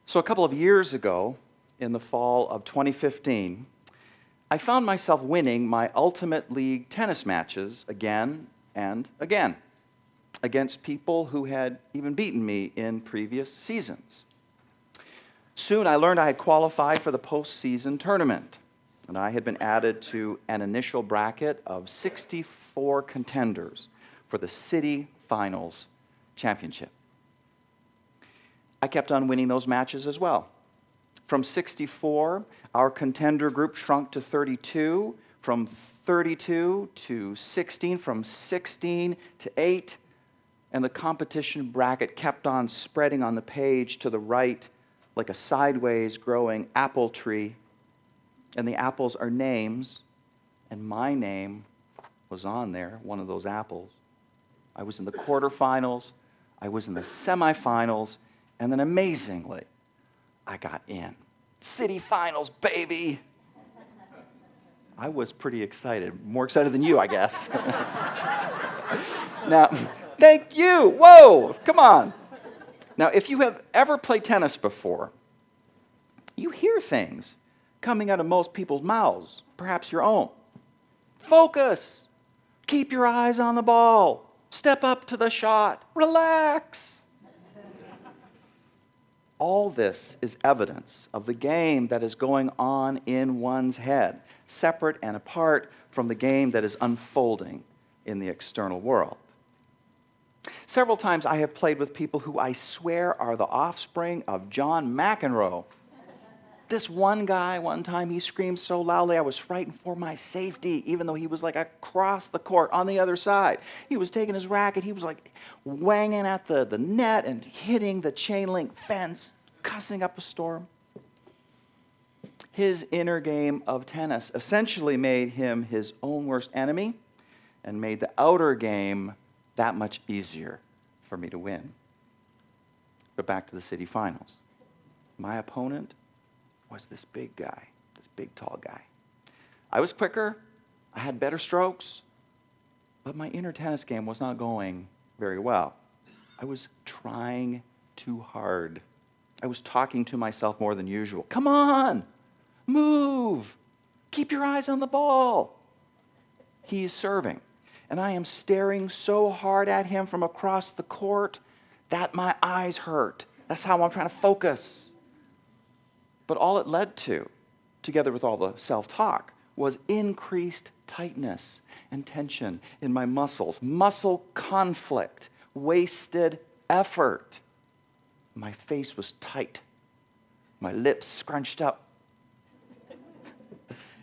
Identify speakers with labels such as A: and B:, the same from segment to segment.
A: So a couple of years ago, in the fall of 2015, I found myself winning my Ultimate League tennis matches again and again against people who had even beaten me in previous seasons. Soon I learned I had qualified for the postseason tournament, and I had been added to an initial bracket of 64 contenders for the City Finals Championship. I kept on winning those matches as well. From 64, our contender group shrunk to 32, from 32 to 16, from 16 to 8, and the competition bracket kept on spreading on the page to the right like a sideways growing apple tree. And the apples are names, and my name was on there, one of those apples. I was in the quarterfinals, I was in the semifinals, and then amazingly, I got in. City Finals, baby! I was pretty excited, more excited than you, I guess. Now, thank you! Whoa, come on. Now, if you have ever played tennis before, you hear things coming out of most people's mouths, perhaps your own. Focus! Keep your eyes on the ball. Step up to the shot. Relax. All this is evidence of the game that is going on in one's head, separate and apart from the game that is unfolding in the external world. Several times I have played with people who I swear are the offspring of John McEnroe. This one guy, one time, he screamed so loudly I was frightened for my safety, even though he was like across the court on the other side. He was taking his racket, he was like wanging at the net and hitting the chain link fence, cussing up a storm. His inner game of tennis essentially made him his own worst enemy and made the outer game that much easier for me to win. But back to the city finals. My opponent was this big guy, this big, tall guy. I was quicker, I had better strokes, but my inner tennis game was not going very well. I was trying too hard. I was talking to myself more than usual. Come on, move, keep your eyes on the ball. He is serving, and I am staring so hard at him from across the court that my eyes hurt. That's how I'm trying to focus. But all it led to, together with all the self-talk, was increased tightness and tension in my muscles, muscle conflict, wasted effort. My face was tight, my lips scrunched up,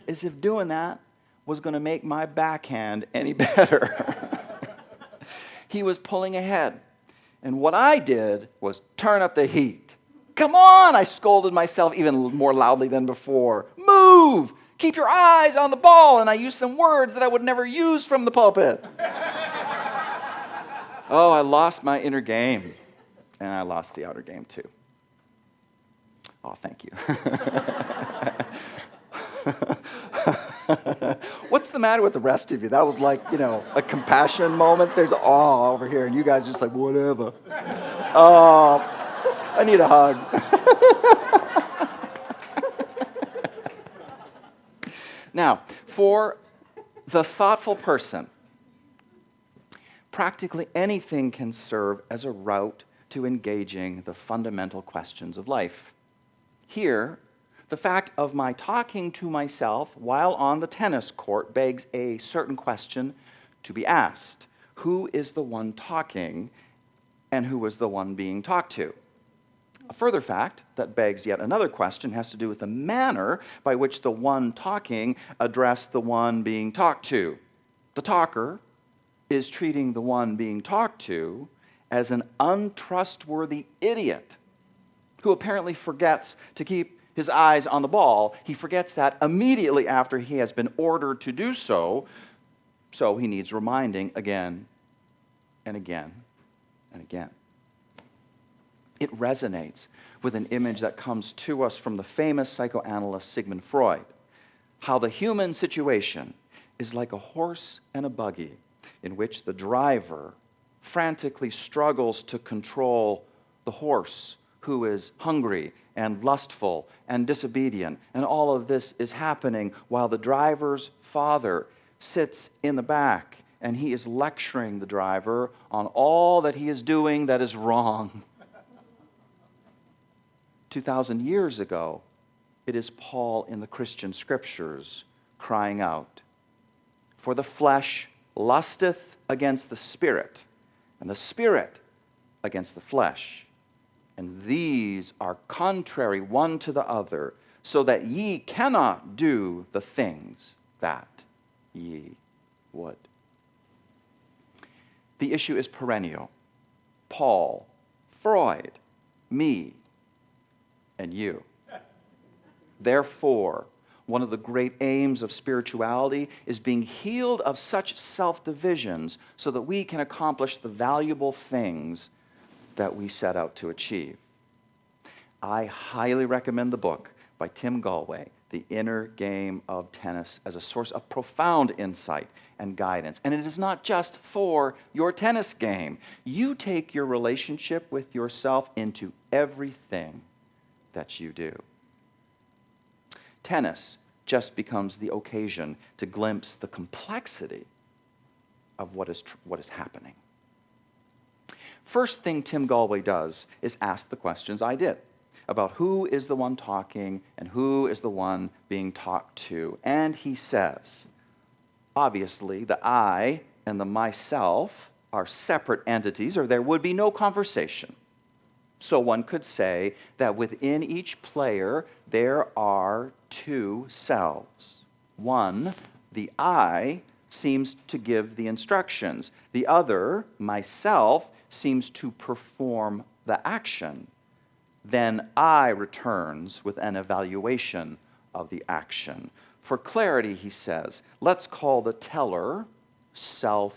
A: as if doing that was going to make my backhand any better. He was pulling ahead, and what I did was turn up the heat. Come on, I scolded myself even more loudly than before. Move! Keep your eyes on the ball. And I used some words that I would never use from the pulpit. Oh, I lost my inner game. And I lost the outer game too. Oh, thank you. What's the matter with the rest of you? That was like, a compassion moment. There's awe over here, and you guys are just like, whatever. Oh. I need a hug. Now, for the thoughtful person, practically anything can serve as a route to engaging the fundamental questions of life. Here, the fact of my talking to myself while on the tennis court begs a certain question to be asked. Who is the one talking, and who is the one being talked to? A further fact that begs yet another question has to do with the manner by which the one talking addressed the one being talked to. The talker is treating the one being talked to as an untrustworthy idiot who apparently forgets to keep his eyes on the ball. He forgets that immediately after he has been ordered to do so, so he needs reminding again and again and again. It resonates with an image that comes to us from the famous psychoanalyst Sigmund Freud, how the human situation is like a horse and a buggy in which the driver frantically struggles to control the horse who is hungry and lustful and disobedient. And all of this is happening while the driver's father sits in the back and he is lecturing the driver on all that he is doing that is wrong. 2,000 years ago, it is Paul in the Christian scriptures crying out, "For the flesh lusteth against the spirit, and the spirit against the flesh. And these are contrary one to the other, so that ye cannot do the things that ye would." The issue is perennial. Paul, Freud, me, and you. Therefore, one of the great aims of spirituality is being healed of such self-divisions so that we can accomplish the valuable things that we set out to achieve. I highly recommend the book by Tim Galway, The Inner Game of Tennis, as a source of profound insight and guidance. And it is not just for your tennis game. You take your relationship with yourself into everything that you do. Tennis just becomes the occasion to glimpse the complexity of what is happening. First thing Tim Galway does is ask the questions I did about who is the one talking and who is the one being talked to. And he says, obviously, the I and the myself are separate entities, or there would be no conversation. So one could say that within each player, there are two selves. One, the I, seems to give the instructions. The other, myself, seems to perform the action. Then I returns with an evaluation of the action. For clarity, he says, let's call the teller self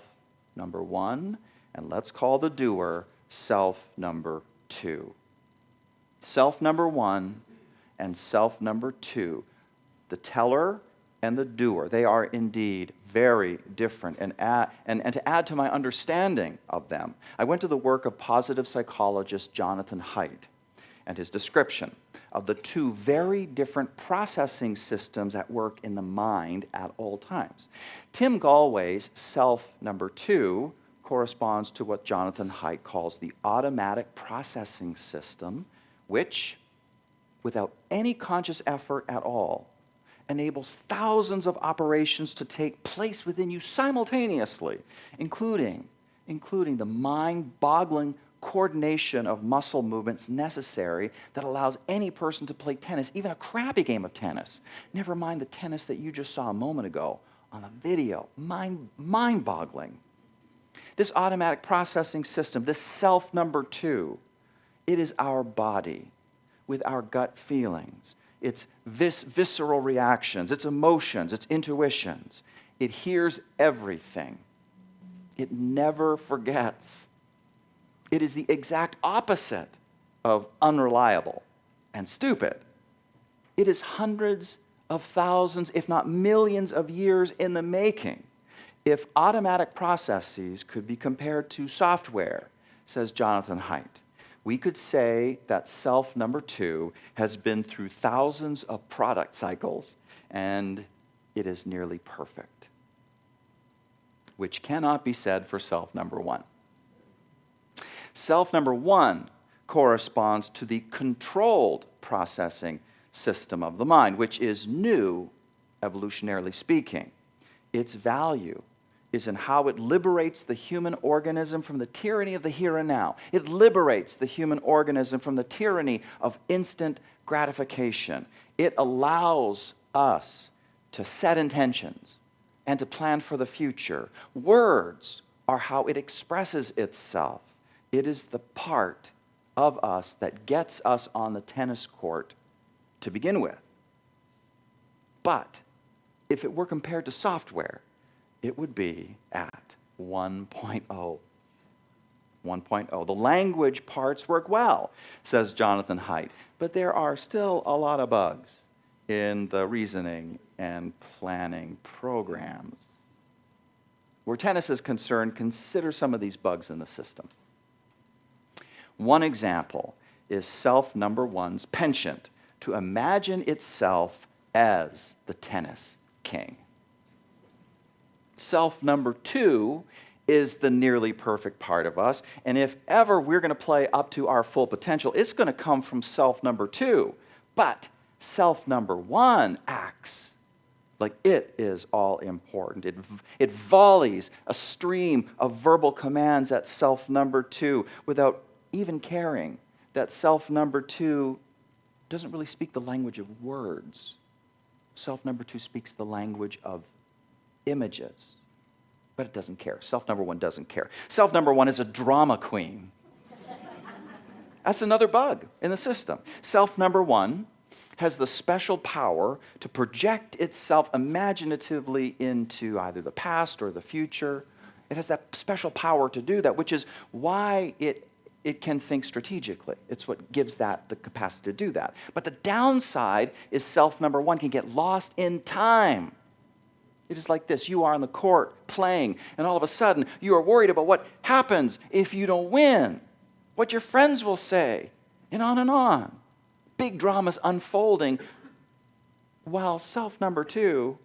A: number one, and let's call the doer self number two. Self number one and self number two. The teller and the doer, they are indeed very different. And to add to my understanding of them, I went to the work of positive psychologist Jonathan Haidt and his description of the two very different processing systems at work in the mind at all times. Tim Galway's self number two corresponds to what Jonathan Haidt calls the automatic processing system, which, without any conscious effort at all, enables thousands of operations to take place within you simultaneously, including the mind-boggling coordination of muscle movements necessary that allows any person to play tennis, even a crappy game of tennis. Never mind the tennis that you just saw a moment ago on a video. Mind-boggling. This automatic processing system, this self number two, it is our body with our gut feelings, its visceral reactions, its emotions, its intuitions. It hears everything. It never forgets. It is the exact opposite of unreliable and stupid. It is hundreds of thousands, if not millions of years in the making. If automatic processes could be compared to software, says Jonathan Haidt, we could say that self number two has been through thousands of product cycles, and it is nearly perfect, which cannot be said for self number one. Self number one corresponds to the controlled processing system of the mind, which is new, evolutionarily speaking. Its value is in how it liberates the human organism from the tyranny of the here and now. It liberates the human organism from the tyranny of instant gratification. It allows us to set intentions and to plan for the future. Words are how it expresses itself. It is the part of us that gets us on the tennis court to begin with. But if it were compared to software, it would be at 1.0. 1.0. The language parts work well, says Jonathan Haidt, but there are still a lot of bugs in the reasoning and planning programs. Where tennis is concerned, consider some of these bugs in the system. One example is self number one's penchant to imagine itself as the tennis king. Self number two is the nearly perfect part of us, and if ever we're going to play up to our full potential, it's going to come from self number two. But self number one acts like it is all important. It volleys a stream of verbal commands at self number two without even caring that self number two doesn't really speak the language of words. Self number two speaks the language of images, but it doesn't care. Self number one doesn't care. Self number one is a drama queen. That's another bug in the system. Self number one has the special power to project itself imaginatively into either the past or the future. It has that special power to do that, which is why it can think strategically. It's what gives that the capacity to do that. But the downside is self number one can get lost in time. It is like this. You are on the court playing, and all of a sudden you are worried about what happens if you don't win, what your friends will say, and on and on. Big dramas unfolding while self number two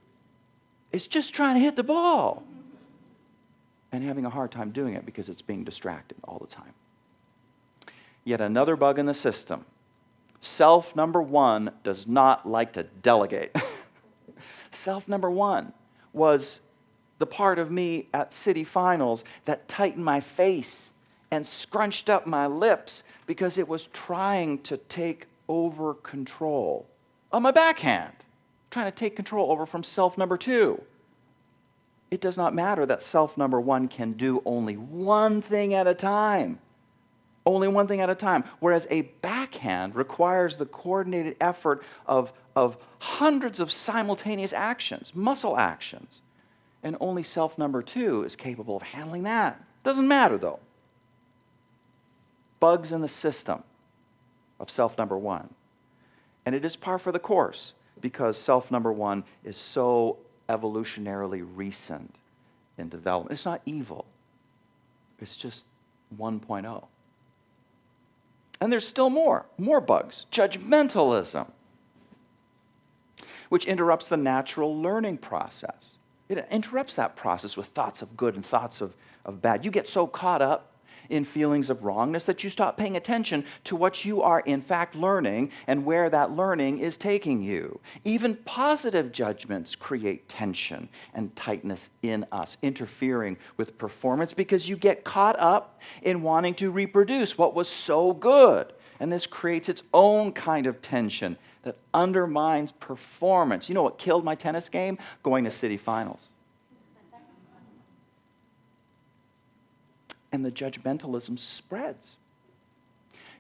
A: is just trying to hit the ball and having a hard time doing it because it's being distracted all the time. Yet another bug in the system. Self number one does not like to delegate. Self number one was the part of me at city finals that tightened my face and scrunched up my lips because it was trying to take over control on my backhand, trying to take control over from self number two. It does not matter that self number one can do only one thing at a time. Only one thing at a time. Whereas a backhand requires the coordinated effort of hundreds of simultaneous actions, muscle actions. And only self number two is capable of handling that. Doesn't matter though. Bugs in the system of self number one. And it is par for the course because self number one is so evolutionarily recent in development. It's not evil. It's just 1.0. And there's still more bugs. Judgmentalism, which interrupts the natural learning process. It interrupts that process with thoughts of good and thoughts of bad. You get so caught up in feelings of wrongness that you stop paying attention to what you are in fact learning and where that learning is taking you. Even positive judgments create tension and tightness in us, interfering with performance because you get caught up in wanting to reproduce what was so good. And this creates its own kind of tension that undermines performance. You know what killed my tennis game? Going to city finals. And the judgmentalism spreads.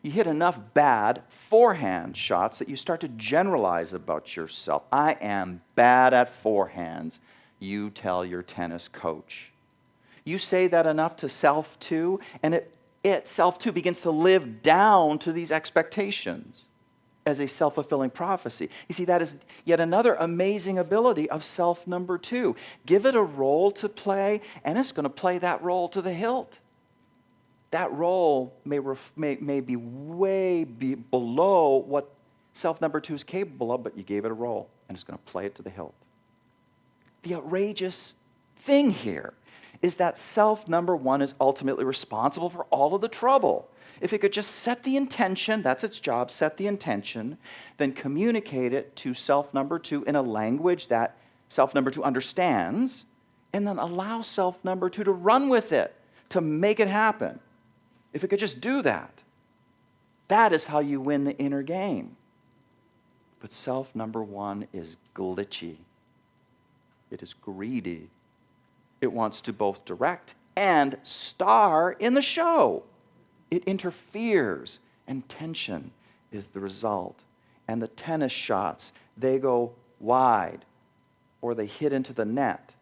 A: You hit enough bad forehand shots that you start to generalize about yourself. I am bad at forehands, you tell your tennis coach. You say that enough to self too, and it self too begins to live down to these expectations as a self-fulfilling prophecy. You see, that is yet another amazing ability of self number two. Give it a role to play, and it's going to play that role to the hilt. That role may be way below what self number two is capable of, but you gave it a role, and it's going to play it to the hilt. The outrageous thing here is that self number one is ultimately responsible for all of the trouble. If it could just set the intention, that's its job, set the intention, then communicate it to self number two in a language that self number two understands, and then allow self number two to run with it, to make it happen. If it could just do that, that is how you win the inner game. But self number one is glitchy. It is greedy. It wants to both direct and star in the show. It interferes, and tension is the result. And the tennis shots, they go wide, or they hit into the net.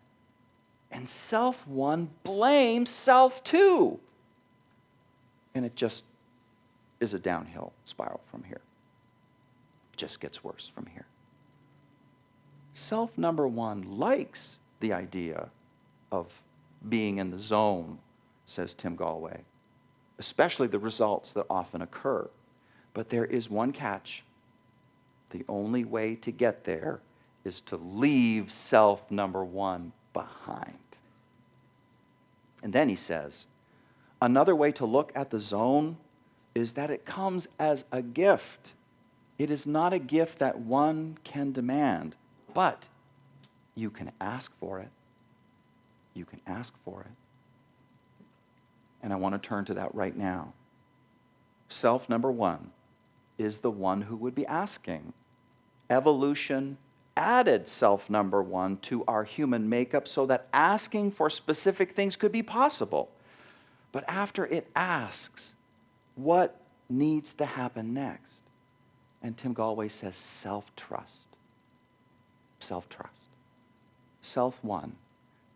A: And self one blames self two. And it just is a downhill spiral from here. It just gets worse from here. Self number one likes the idea of being in the zone, says Tim Galway, especially the results that often occur. But there is one catch. The only way to get there is to leave self number one behind. And then he says, another way to look at the zone is that it comes as a gift. It is not a gift that one can demand, but you can ask for it. You can ask for it. And I want to turn to that right now. Self number one is the one who would be asking. Evolution added self number one to our human makeup so that asking for specific things could be possible. But after it asks, what needs to happen next? And Tim Galway says self-trust. Self-trust. Self one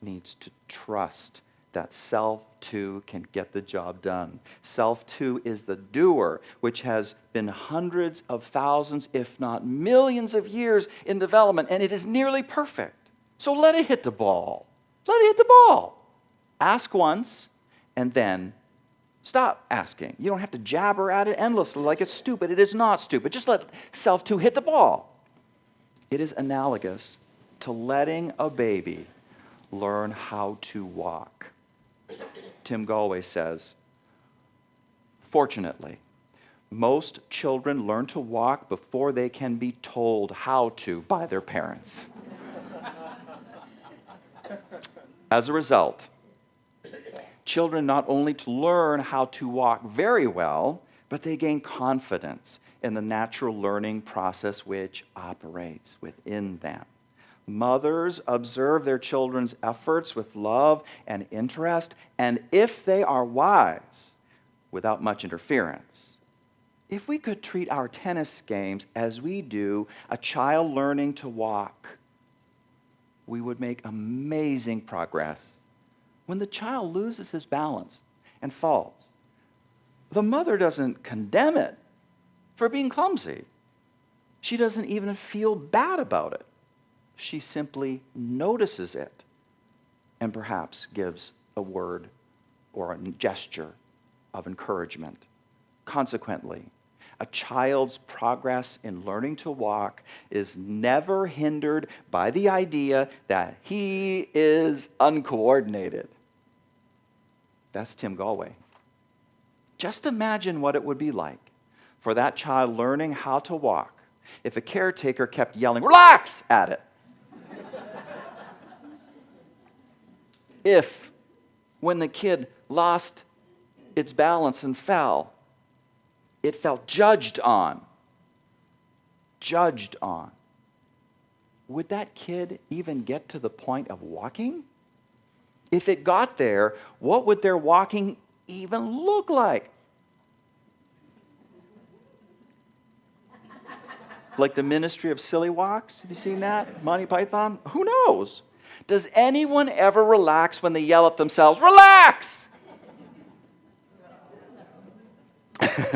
A: needs to trust that self two can get the job done. Self two is the doer, which has been hundreds of thousands, if not millions of years in development, and it is nearly perfect. So let it hit the ball. Let it hit the ball. Ask once, and then stop asking. You don't have to jabber at it endlessly like it's stupid. It is not stupid. Just let self two hit the ball. It is analogous to letting a baby learn how to walk. Tim Galway says, fortunately, most children learn to walk before they can be told how to by their parents. As a result, children not only to learn how to walk very well, but they gain confidence in the natural learning process which operates within them. Mothers observe their children's efforts with love and interest, and if they are wise, without much interference. If we could treat our tennis games as we do a child learning to walk, we would make amazing progress. When the child loses his balance and falls, the mother doesn't condemn it for being clumsy. She doesn't even feel bad about it. She simply notices it and perhaps gives a word or a gesture of encouragement. Consequently, a child's progress in learning to walk is never hindered by the idea that he is uncoordinated. That's Tim Galway. Just imagine what it would be like for that child learning how to walk if a caretaker kept yelling, "Relax!" at it. If, when the kid lost its balance and fell, it felt judged on. Judged on. Would that kid even get to the point of walking? If it got there, what would their walking even look like? Like the Ministry of Silly Walks? Have you seen that? Monty Python? Who knows? Does anyone ever relax when they yell at themselves, "Relax!"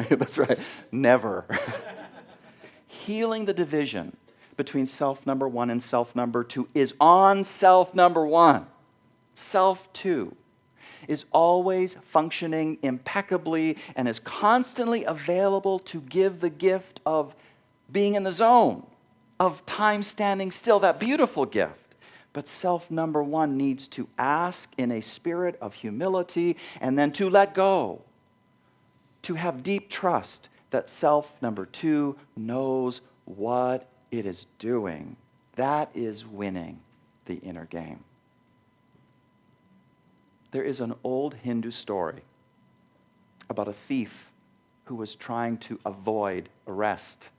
A: That's right. Never. Healing the division between self number one and self number two is on self number one. Self two is always functioning impeccably and is constantly available to give the gift of being in the zone, of time standing still, that beautiful gift. But self number one needs to ask in a spirit of humility and then to let go, to have deep trust that self number two knows what it is doing. That is winning the inner game. There is an old Hindu story about a thief who was trying to avoid arrest.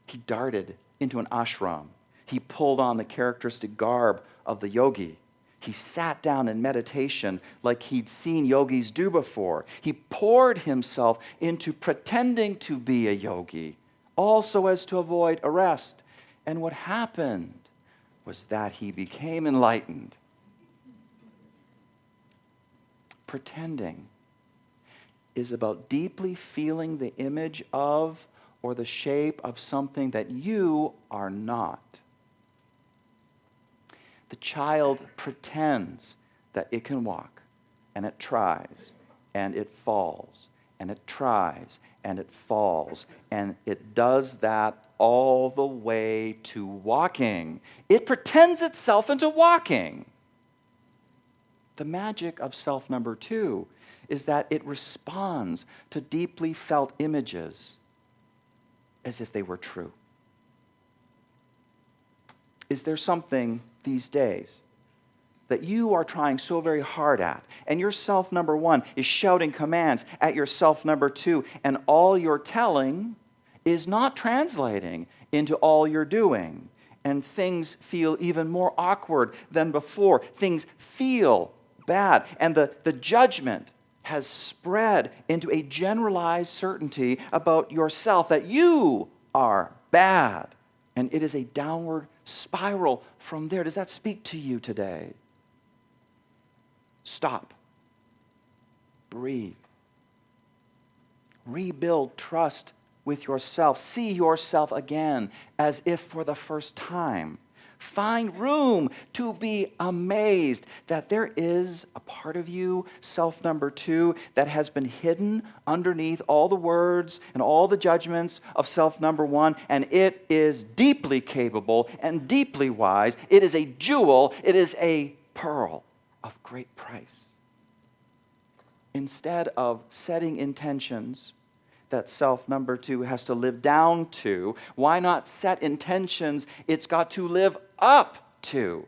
A: He darted into an ashram. He pulled on the characteristic garb of the yogi. He sat down in meditation like he'd seen yogis do before. He poured himself into pretending to be a yogi, also as to avoid arrest. And what happened was that he became enlightened. Pretending is about deeply feeling the image of or the shape of something that you are not. The child pretends that it can walk, and it tries, and it falls, and it tries, and it falls. And it does that all the way to walking. It pretends itself into walking. The magic of self number 2 is that it responds to deeply felt images as if they were true. Is there something these days that you are trying so very hard at, and your self number 1 is shouting commands at your self number 2, and all you're telling is not translating into all you're doing, and things feel even more awkward than before. Things feel bad, and the judgment has spread into a generalized certainty about yourself that you are bad, and it is a downward spiral from there. Does that speak to you today? Stop. Breathe. Rebuild trust with yourself. See yourself again as if for the first time. Find room to be amazed that there is a part of you, self number 2, that has been hidden underneath all the words and all the judgments of self number 1, and it is deeply capable and deeply wise. It is a jewel. It is a pearl of great price. Instead of setting intentions that self number 2 has to live down to, why not set intentions it's got to live up to?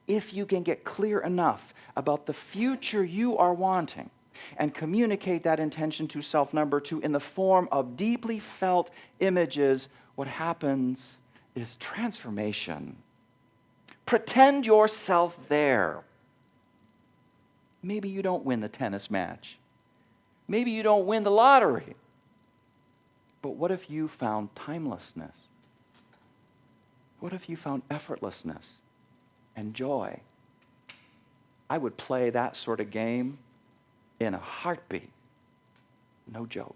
A: If you can get clear enough about the future you are wanting and communicate that intention to self number 2 in the form of deeply felt images, what happens is transformation. Pretend yourself there. Maybe you don't win the tennis match. Maybe you don't win the lottery. But what if you found timelessness? What if you found effortlessness and joy? I would play that sort of game in a heartbeat. No joke.